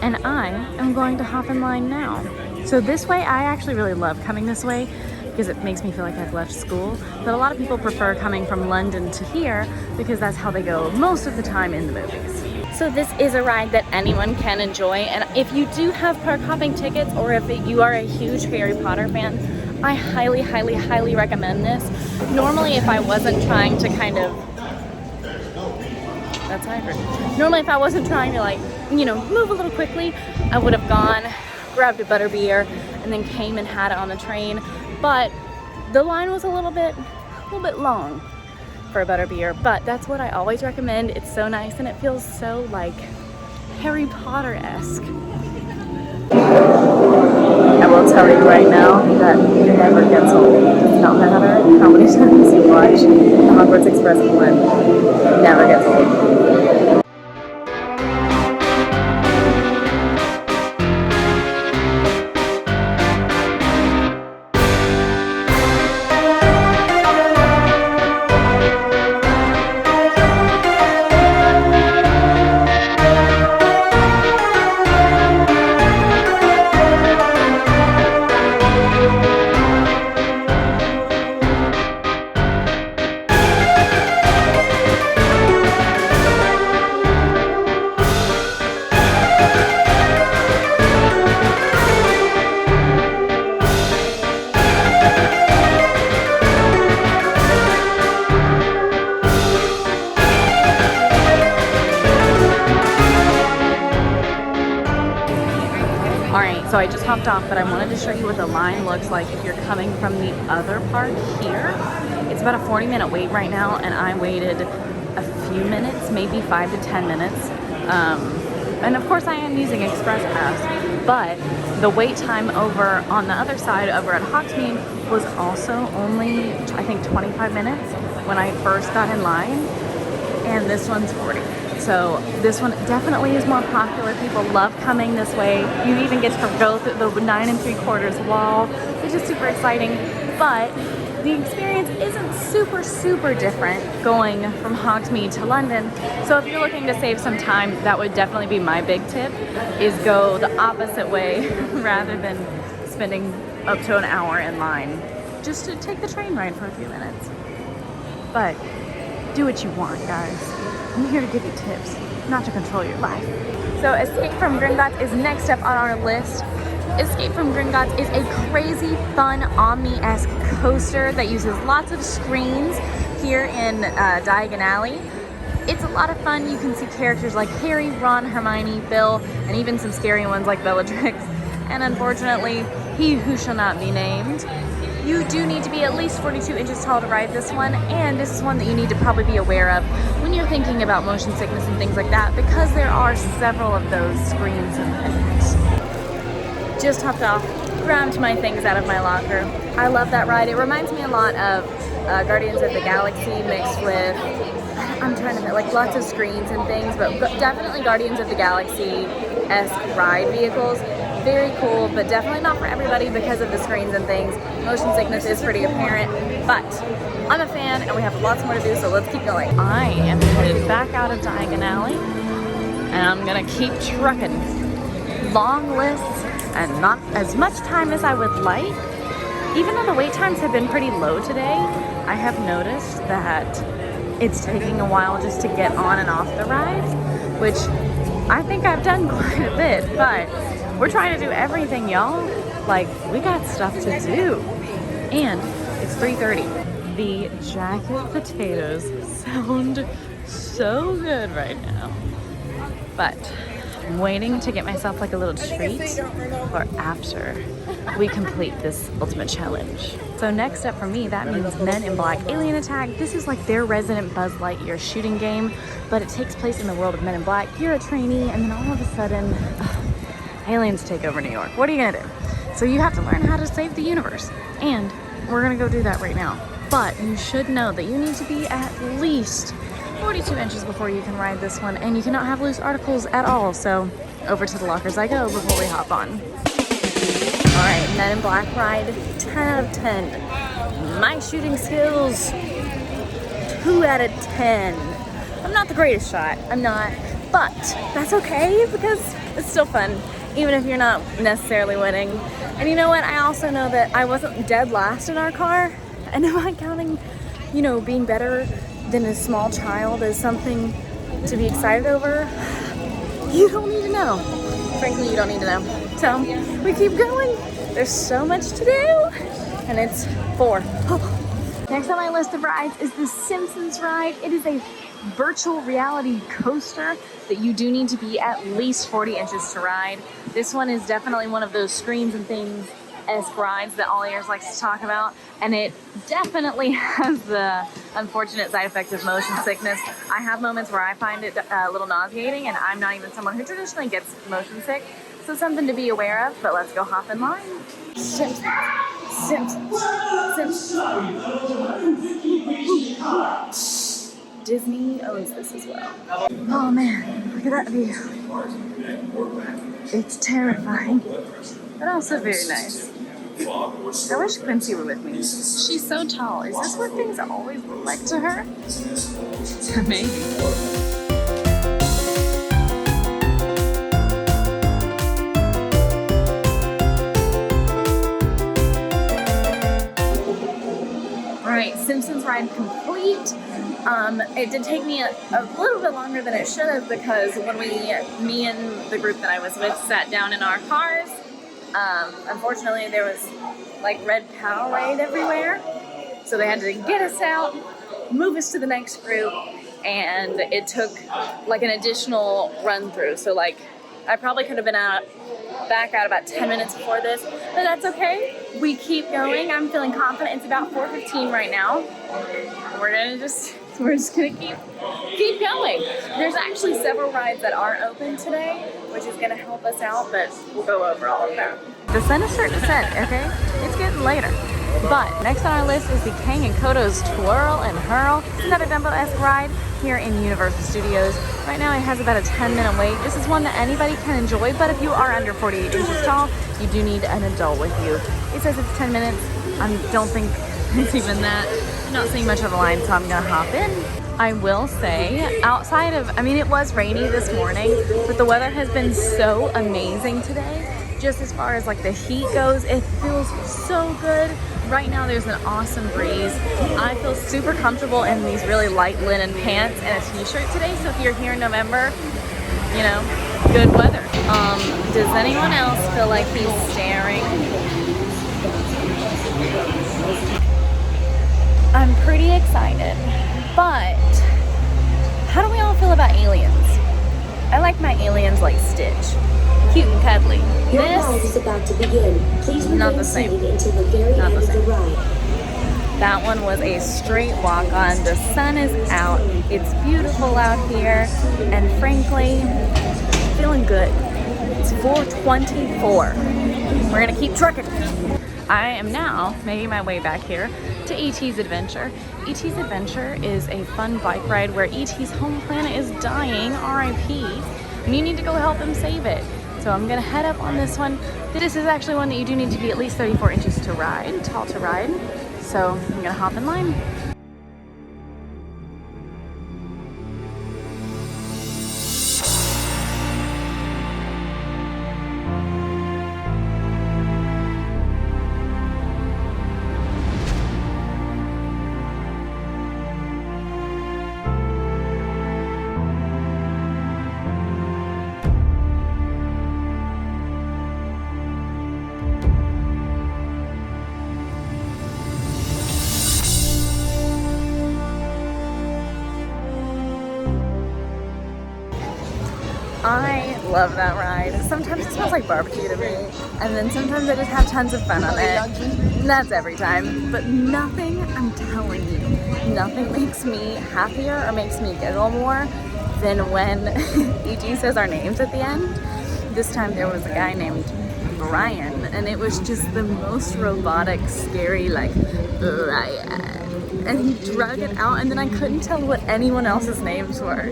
And I am going to hop in line now. So this way, I actually really love coming this way because it makes me feel like I've left school. But a lot of people prefer coming from London to here because that's how they go most of the time in the movies. So this is a ride that anyone can enjoy. And if you do have park hopping tickets or if you are a huge Harry Potter fan, I highly, highly, highly recommend this. Normally, if I wasn't trying to that's Hagrid. Normally, if I wasn't trying to move a little quickly, I would have gone, grabbed a butterbeer, and then came and had it on the train. But the line was a little bit long for a butterbeer. But that's what I always recommend. It's so nice and it feels so like Harry Potter-esque. I will tell you right now that it never gets old. It does not matter how many times you watch the Hogwarts Express one. It never gets old. So I just hopped off, but I wanted to show you what the line looks like if you're coming from the other park here. It's about a 40-minute wait right now, and I waited a few minutes, maybe 5 to 10 minutes. And of course I am using Express Pass, but the wait time over on the other side over at Hogsmeade was also only, I think, 25 minutes when I first got in line, and this one's 40. So this one definitely is more popular. People love coming this way. You even get to go through the 9 3/4 wall, which is super exciting. But the experience isn't super different going from Hogsmeade to London. So if you're looking to save some time, that would definitely be my big tip, is go the opposite way rather than spending up to an hour in line just to take the train ride for a few minutes. But do what you want, guys. I'm here to give you tips, not to control your life. So Escape from Gringotts is next up on our list. Escape from Gringotts is a crazy, fun, Omni-esque coaster that uses lots of screens here in Diagon Alley. It's a lot of fun. You can see characters like Harry, Ron, Hermione, Bill, and even some scary ones like Bellatrix. And unfortunately, he who shall not be named. You do need to be at least 42 inches tall to ride this one, and this is one that you need to probably be aware of when you're thinking about motion sickness and things like that, because there are several of those screens in it. Just hopped off, grabbed my things out of my locker. I love that ride. It reminds me a lot of Guardians of the Galaxy mixed with, I'm trying to think, like lots of screens and things, but definitely Guardians of the Galaxy-esque ride vehicles. Very cool, but definitely not for everybody because of the screens and things. Motion sickness is pretty apparent, but I'm a fan and we have lots more to do, so let's keep going. I am headed back out of Diagon Alley and I'm gonna keep trucking. Long lists and not as much time as I would like. Even though the wait times have been pretty low today, I have noticed that it's taking a while just to get on and off the rides, which I think I've done quite a bit, but we're trying to do everything, y'all. Like, we got stuff to do. And it's 3:30. The jacket potatoes sound so good right now. But I'm waiting to get myself like a little treat for after we complete this ultimate challenge. So next up for me, that means Men in Black Alien Attack. This is like their resident Buzz Lightyear shooting game, but it takes place in the world of Men in Black. You're a trainee, and then all of a sudden, aliens take over New York. What are you gonna do? So you have to learn how to save the universe. And we're gonna go do that right now. but you should know that you need to be at least 42 inches before you can ride this one, and you cannot have loose articles at all. So over to the lockers I go before we hop on. All right, Men in Black ride, 10 out of 10. My shooting skills, 2 out of 10. I'm not the greatest shot, I'm not, but that's okay because it's still fun, even if you're not necessarily winning. And you know what, I also know that I wasn't dead last in our car, and am I counting, you know, being better than a small child as something to be excited over? You don't need to know. Frankly, you don't need to know. So we keep going. There's so much to do, and it's 4. Next on my list of rides is the Simpsons ride. It is a virtual reality coaster that you do need to be at least 40 inches to ride. This one is definitely one of those screens and things-esque rides that AllEars likes to talk about, and it definitely has the unfortunate side effect of motion sickness. I have moments where I find it a little nauseating, and I'm not even someone who traditionally gets motion sick, so something to be aware of. But let's go hop in line. Simpsons. Disney owns this as well. Oh man, look at that view. It's terrifying, but also very nice. I wish Quincy were with me. She's so tall. Is this what things always look like to her? Maybe. Alright, Simpsons ride complete. It did take me a little bit longer than it should have, because when me and the group that I was with sat down in our cars, unfortunately there was like red Powerade everywhere, so they had to get us out, move us to the next group, and it took like an additional run through. So like I probably could have been back out about 10 minutes before this, but that's okay. We keep going. I'm feeling confident. It's about 4:15 right now. We're just gonna keep going. There's actually several rides that aren't open today, which is gonna help us out, but we'll go over all of that. The sun is starting to set, okay? It's getting later. But next on our list is the Kang and Kodo's Twirl and Hurl. It's another Dumbo-esque ride here in Universal Studios. Right now it has about a 10-minute wait. This is one that anybody can enjoy, but if you are under 48 inches tall, you do need an adult with you. It says it's 10 minutes. I don't think it's even that. I'm not seeing much of a line, so I'm gonna hop in. I will say, outside of, I mean, it was rainy this morning, but the weather has been so amazing today. Just as far as like the heat goes, it feels so good. Right now there's an awesome breeze. I feel super comfortable in these really light linen pants and a t-shirt today, so if you're here in November, you know, good weather. Does anyone else feel like he's staring? I'm pretty excited, but how do we all feel about aliens? I like my aliens like Stitch. Cute and cuddly. Your ride is about to begin. Please remain seated until the very end of the ride. That one was a straight walk on. The sun is out. It's beautiful out here, and frankly, feeling good. It's 4:24. We're gonna keep trucking. I am now making my way back here to E.T.'s Adventure. E.T.'s Adventure is a fun bike ride where E.T.'s home planet is dying, R.I.P., and you need to go help him save it. So I'm gonna head up on this one. This is actually one that you do need to be at least 34 inches to ride, tall to ride. So I'm gonna hop in line. I love that ride. Sometimes it smells like barbecue to me, and then sometimes I just have tons of fun on it. And that's every time. But nothing, I'm telling you, nothing makes me happier or makes me giggle more than when E.T. says our names at the end. This time there was a guy named Brian, and it was just the most robotic, scary, like, Brian. and he drug it out, and then I couldn't tell what anyone else's names were.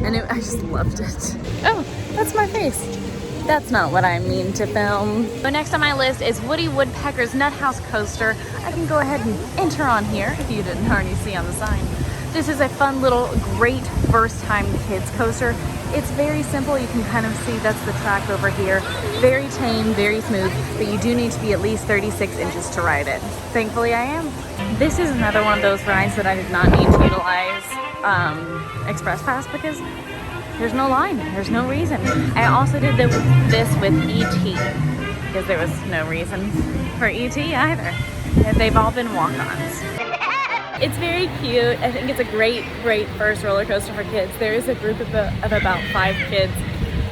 And I just loved it. Oh, that's my face. That's not what I mean to film. But next on my list is Woody Woodpecker's Nut House Coaster. I can go ahead and enter on here if you didn't already see on the sign. This is a fun little, great first-time kids coaster. It's very simple. You can kind of see that's the track over here. Very tame, very smooth, but you do need to be at least 36 inches to ride it. Thankfully, I am. This is another one of those rides that I did not need to utilize Express Pass because there's no line. There's no reason. I also did this with E.T. because there was no reason for E.T. either. They've all been walk-ons. It's very cute. I think it's a great first roller coaster for kids. There is a group of about 5 kids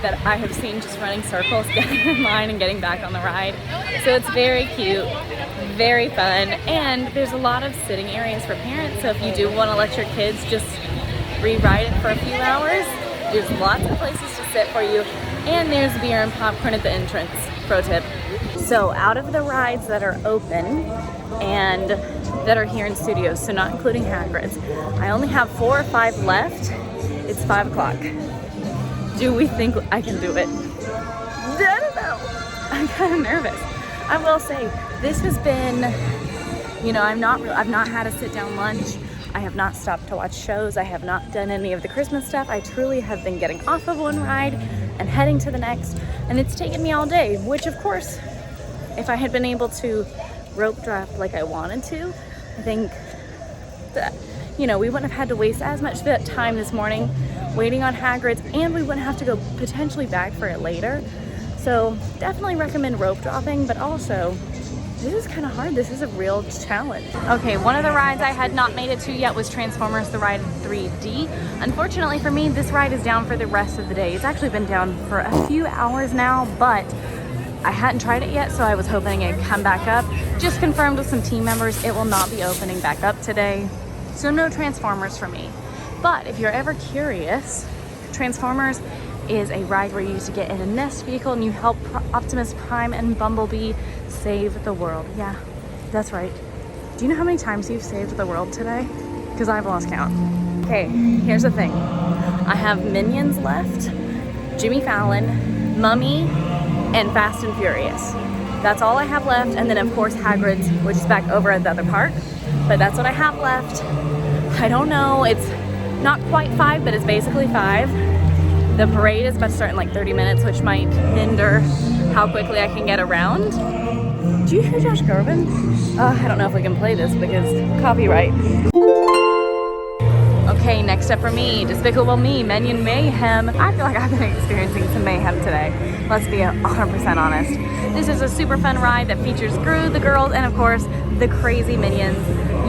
that I have seen just running circles, getting in line and getting back on the ride. So it's very cute, very fun, and there's a lot of sitting areas for parents. So if you do want to let your kids just re-ride it for a few hours, there's lots of places to sit for you, and there's beer and popcorn at the entrance. Pro tip. So out of the rides that are open and that are here in studios, so not including Hagrid's, I only have 4 or 5 left. It's 5 o'clock. Do we think I can do it? I don't know. I'm kind of nervous. I will say, this has been, you know, I've not had a sit-down lunch. I have not stopped to watch shows. I have not done any of the Christmas stuff. I truly have been getting off of one ride and heading to the next, and it's taken me all day, which of course, if I had been able to rope drop like I wanted to, I think that, you know, we wouldn't have had to waste as much time this morning waiting on Hagrid's, and we wouldn't have to go potentially back for it later. So definitely recommend rope dropping, but also this is kind of hard. This is a real challenge. Okay, one of the rides I had not made it to yet was Transformers the Ride 3D. Unfortunately for me, this ride is down for the rest of the day. It's actually been down for a few hours now, but I hadn't tried it yet, so I was hoping it'd come back up. Just confirmed with some team members, it will not be opening back up today. So no Transformers for me. But if you're ever curious, Transformers is a ride where you used to get in a nest vehicle and you help Optimus Prime and Bumblebee save the world. Yeah, that's right. Do you know how many times you've saved the world today? Because I've lost count. Okay, here's the thing. I have Minions left, Jimmy Fallon, Mummy, and Fast and Furious. That's all I have left. And then of course Hagrid's, which is back over at the other park. But that's what I have left. I don't know, it's not quite 5, but it's basically 5. The parade is about to start in like 30 minutes, which might hinder how quickly I can get around. Do you hear Josh Groban? I don't know if we can play this because copyright. Okay, next up for me, Despicable Me, Minion Mayhem. I feel like I've been experiencing some mayhem today. Let's be 100% honest. This is a super fun ride that features Gru, the girls, and of course, the crazy minions.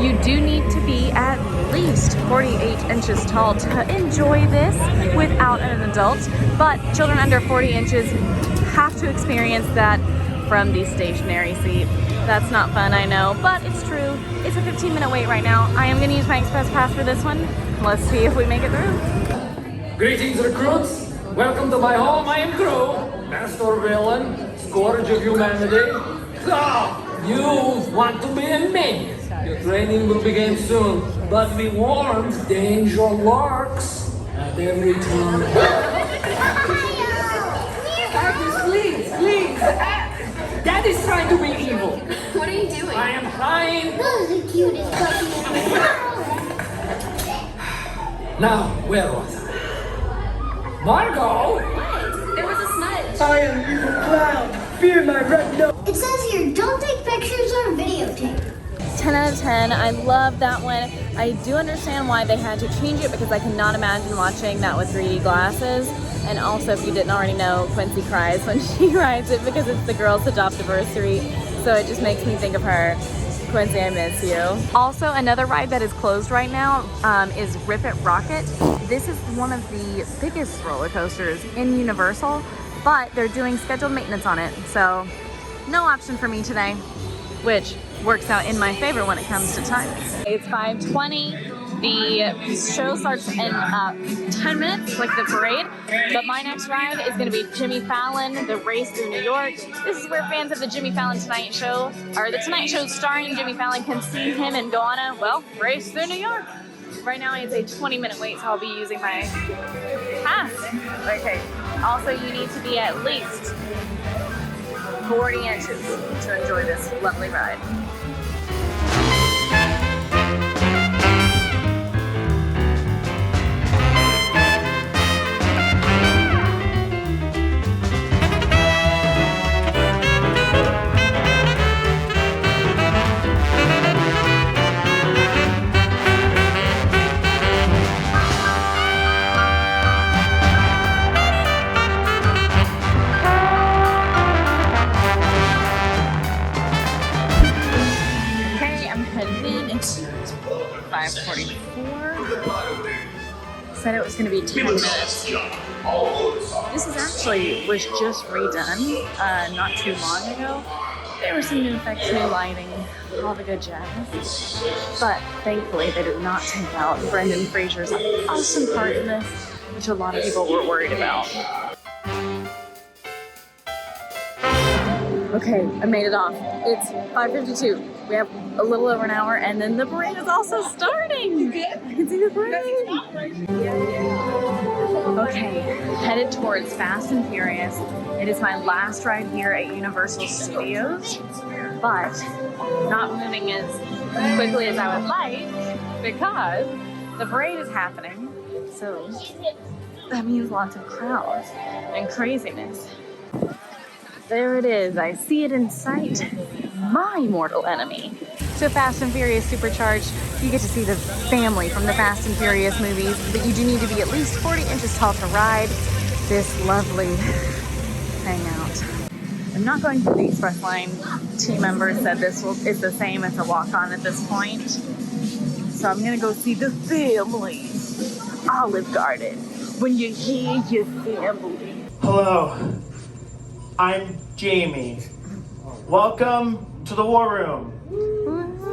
You do need to be at least 48 inches tall to enjoy this without an adult, but children under 40 inches have to experience that from the stationary seat. That's not fun, I know, but it's true. It's a 15-minute wait right now. I am gonna use my Express Pass for this one. Let's see if we make it through. Greetings, recruits. Welcome to my home. I am Gru, master villain, scourge of humanity. So, you want to be a minion. Your training will begin soon, but be warned, danger lurks at every turn. Please. Daddy's trying to be evil. What are you doing? I am trying. That was the cutest puppy. Now, where was I? Margot? What? There was a smudge. I am evil clown. Fear my red nose. It says here, don't take pictures or videotape. 10 out of 10. I love that one. I do understand why they had to change it because I cannot imagine watching that with 3D glasses. And also, if you didn't already know, Quincy cries when she rides it because it's the girls' adoptiversary. So it just makes me think of her. Quincy, I miss you. Also, another ride that is closed right now is Rip It Rocket. This is one of the biggest roller coasters in Universal, but they're doing scheduled maintenance on it. So no option for me today, which works out in my favor when it comes to time. It's 5:20. The show starts in 10 minutes, like the parade, but my next ride is going to be Jimmy Fallon, The Race Through New York. This is where fans of the Jimmy Fallon Tonight Show, or the Tonight Show starring Jimmy Fallon, can see him and go on a, well, race through New York. Right now it's a 20-minute wait, so I'll be using my pass. Okay. Also, you need to be at least 40 inches to enjoy this lovely ride. Said it was going to be 10 minutes. This is actually was just redone not too long ago. There were some new effects, new lighting, all the good jazz. But thankfully, they did not take out Brendan Fraser's awesome part in this, which a lot of people were worried about. Okay, I made it off. It's 5:52. We have a little over an hour, and then the parade is also starting. I can see the parade. Okay, headed towards Fast and Furious. It is my last ride here at Universal Studios, but not moving as quickly as I would like because the parade is happening. So that means lots of crowds and craziness. There it is. I see it in sight. My mortal enemy. So Fast and Furious Supercharged, you get to see the family from the Fast and Furious movies, but you do need to be at least 40 inches tall to ride this lovely hangout. I'm not going through the express line. Team members said this is the same as a walk-on at this point. So I'm gonna go see the family. Olive Garden. When you hear your family. Hello, I'm Jamie. Welcome to the War Room.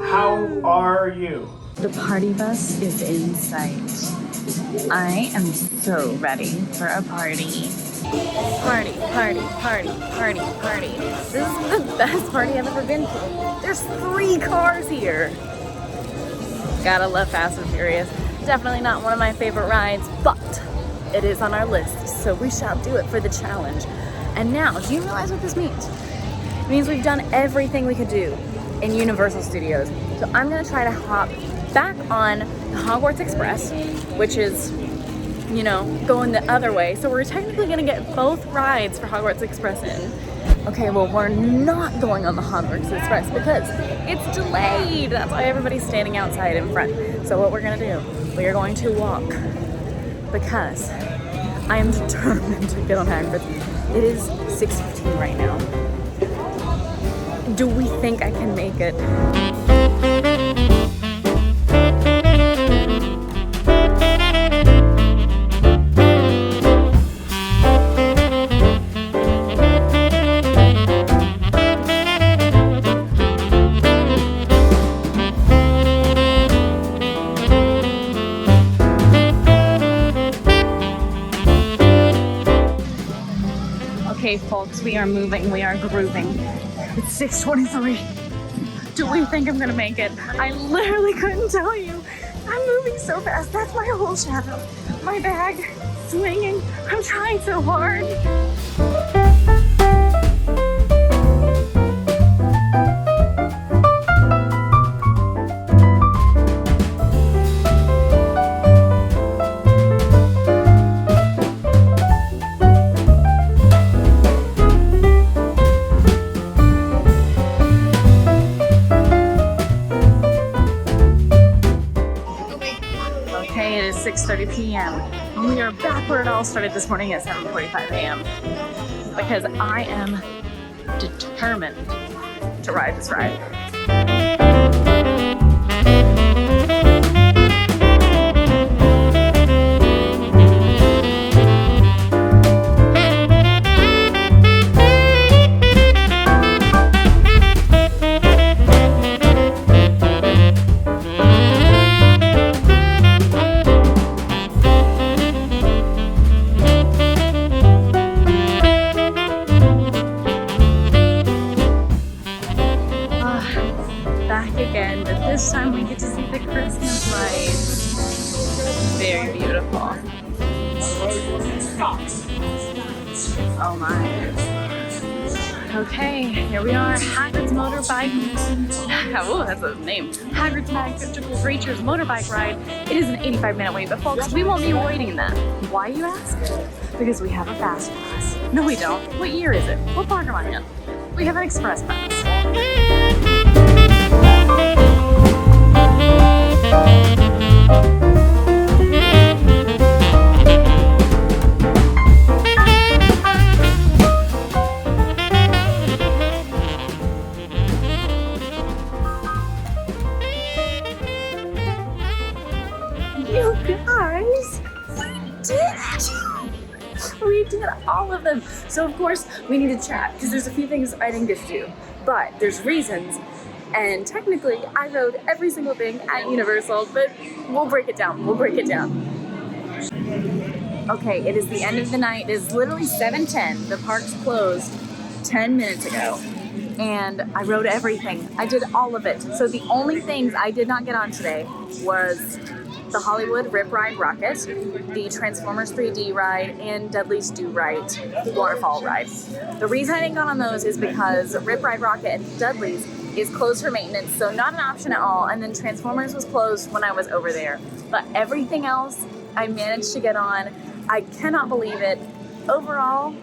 How are you? The party bus is in sight. I am so ready for a party. Party, party, party, party, party. This is the best party I've ever been to. There's 3 cars here. Gotta love Fast and Furious. Definitely not one of my favorite rides, but it is on our list, so we shall do it for the challenge. And now, do you realize what this means? It means we've done everything we could do in Universal Studios. So I'm gonna try to hop back on the Hogwarts Express, which is, you know, going the other way. So we're technically gonna get both rides for Hogwarts Express in. Okay, well, we're not going on the Hogwarts Express because it's delayed. That's why everybody's standing outside in front. So what we're gonna do, we are going to walk because I am determined to get on Hagrid. It is 6:15 right now. Do we think I can make it? Okay, folks, we are moving, we are grooving. It's 6:23. Do we think I'm gonna make it? I literally couldn't tell you. I'm moving so fast. That's my whole shadow. My bag, swinging. I'm trying so hard. Okay, it is 6:30 p.m. and we are back where it all started this morning at 7:45 a.m. because I am determined to ride this ride. again, but this time we get to see the Christmas lights. Very beautiful. Oh my. Okay, here we are, Hagrid's motorbike. Oh, that's a name. Hagrid's Magical Creatures motorbike ride. It is an 85-minute wait, but folks, we won't be waiting that. Why, you ask? Because we have a fast pass. No, we don't. What year is it? What park am I in? We have an express pass. You guys, we did it! We did all of them. So of course we need to chat because there's a few things I didn't get to do, but there's reasons. And technically I rode every single thing at Universal, but we'll break it down. We'll break it down. Okay, it is the end of the night. It is literally 7:10. The park's closed 10 minutes ago. And I rode everything. I did all of it. So the only things I did not get on today was the Hollywood Rip Ride Rocket, the Transformers 3D ride, and Dudley's Do Right waterfall ride. The reason I didn't go on those is because Rip Ride Rocket and Dudley's is closed for maintenance, so not an option at all, and then Transformers was closed when I was over there. But everything else I managed to get on. I cannot believe it. Overall,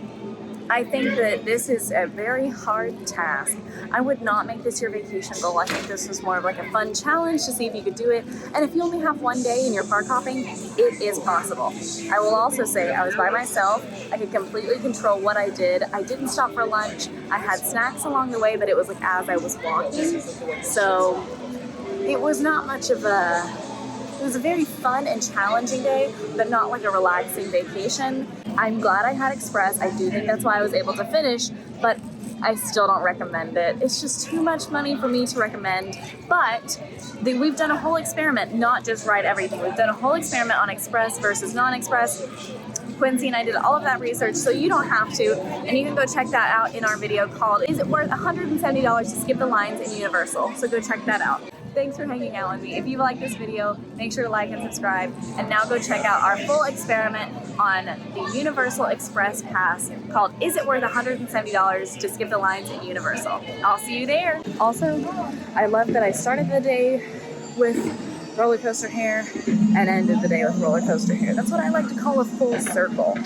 I think that this is a very hard task. I would not make this your vacation goal. I think this was more of like a fun challenge to see if you could do it. And if you only have one day and you're park hopping, it is possible. I will also say I was by myself. I could completely control what I did. I didn't stop for lunch. I had snacks along the way, but it was like as I was walking. So it was not much of a... It was a very fun and challenging day, but not like a relaxing vacation. I'm glad I had Express. I do think that's why I was able to finish, but I still don't recommend it. It's just too much money for me to recommend, but we've done a whole experiment, not just ride everything. We've done a whole experiment on Express versus non-Express. Quincy and I did all of that research, so you don't have to, and you can go check that out in our video called Is It Worth $170 to Skip the Lines in Universal? So go check that out. Thanks for hanging out with me. If you like this video, make sure to like and subscribe. And now go check out our full experiment on the Universal Express Pass called Is It Worth $170 to Skip the Lines in Universal? I'll see you there. Also, I love that I started the day with roller coaster hair and ended the day with roller coaster hair. That's what I like to call a full circle.